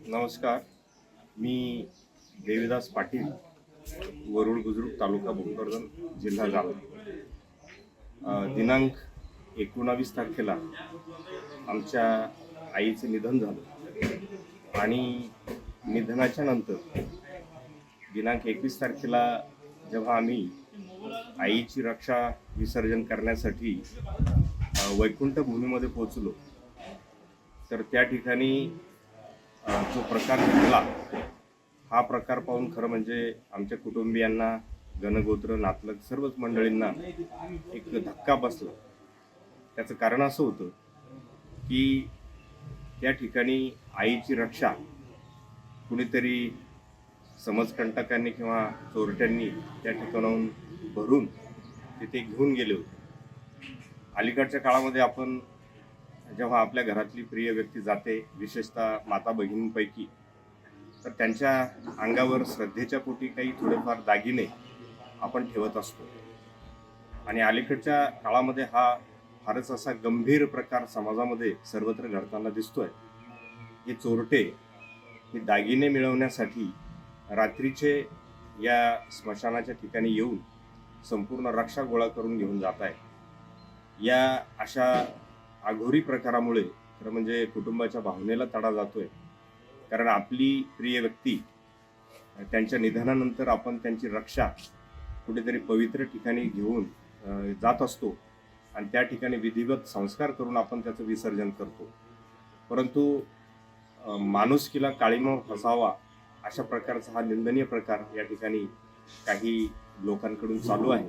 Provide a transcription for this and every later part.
नमस्कार. मी देवीदास पाटील, वरुड बुजुर्ग, तालुका भोकरदन, जिल्हा जालना. दिनांक 19 तारखेला आमच्या आईचं निधन झालं आणि निधनाच्या नंतर दिनांक 21 तारखेला जेव्हा आम्ही आईची रक्षा विसर्जन करण्यासाठी वैकुंठ भूमीमध्ये पोहोचलो, तर त्या ठिकाणी जो प्रकार घडला, हा प्रकार पाहून खरं म्हणजे आमच्या कुटुंबियांना, गणगोत्र, नातलग सर्वच मंडळींना एक धक्का बसला. त्याचं कारण असं होतं की त्या ठिकाणी आईची रक्षा कुणीतरी समजकंटकांनी किंवा चोरट्यांनी त्या ठिकाणाहून भरून तिथे घेऊन गेले होते. अलीकडच्या काळामध्ये आपण जेव्हा आपल्या घरातली प्रिय व्यक्ती जाते, विशेषतः माता भगिनींपैकी, तर त्यांच्या अंगावर श्रद्धेच्या पोटी काही थोडेफार दागिने आपण ठेवत असतो. आणि अलीकडच्या काळामध्ये हा फारच असा गंभीर प्रकार समाजामध्ये सर्वत्र घडताना दिसतोय. हे चोरटे हे दागिने मिळवण्यासाठी रात्रीचे या स्मशानाच्या ठिकाणी येऊन संपूर्ण रक्षा गोळा करून घेऊन जात आहे. या अशा अघोरी प्रकारामुळे खरं म्हणजे कुटुंबाच्या भावनेला तडा जातोय. कारण आपली प्रिय व्यक्ती त्यांच्या निधनानंतर आपण त्यांची रक्षा कुठेतरी पवित्र ठिकाणी घेऊन जात असतो आणि त्या ठिकाणी विधिवत संस्कार करून आपण त्याचं विसर्जन करतो. परंतु माणुसकीला काळीमा फसावा अशा प्रकारचा हा निंदनीय प्रकार या ठिकाणी काही लोकांकडून चालू आहे.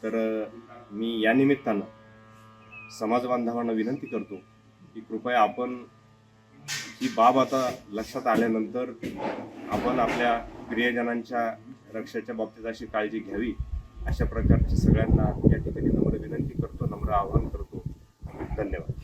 तर मी या निमित्तानं समाज बांधवांना विनंती करतो की कृपया आपण ही बाब आता लक्षात आल्यानंतर आपण आपल्या प्रियजनांच्या रक्षेच्या बाबतीत अशी काळजी घ्यावी, अशा प्रकारची सगळ्यांना या ठिकाणी नम्र विनंती करतो, नम्र आवाहन करतो. धन्यवाद.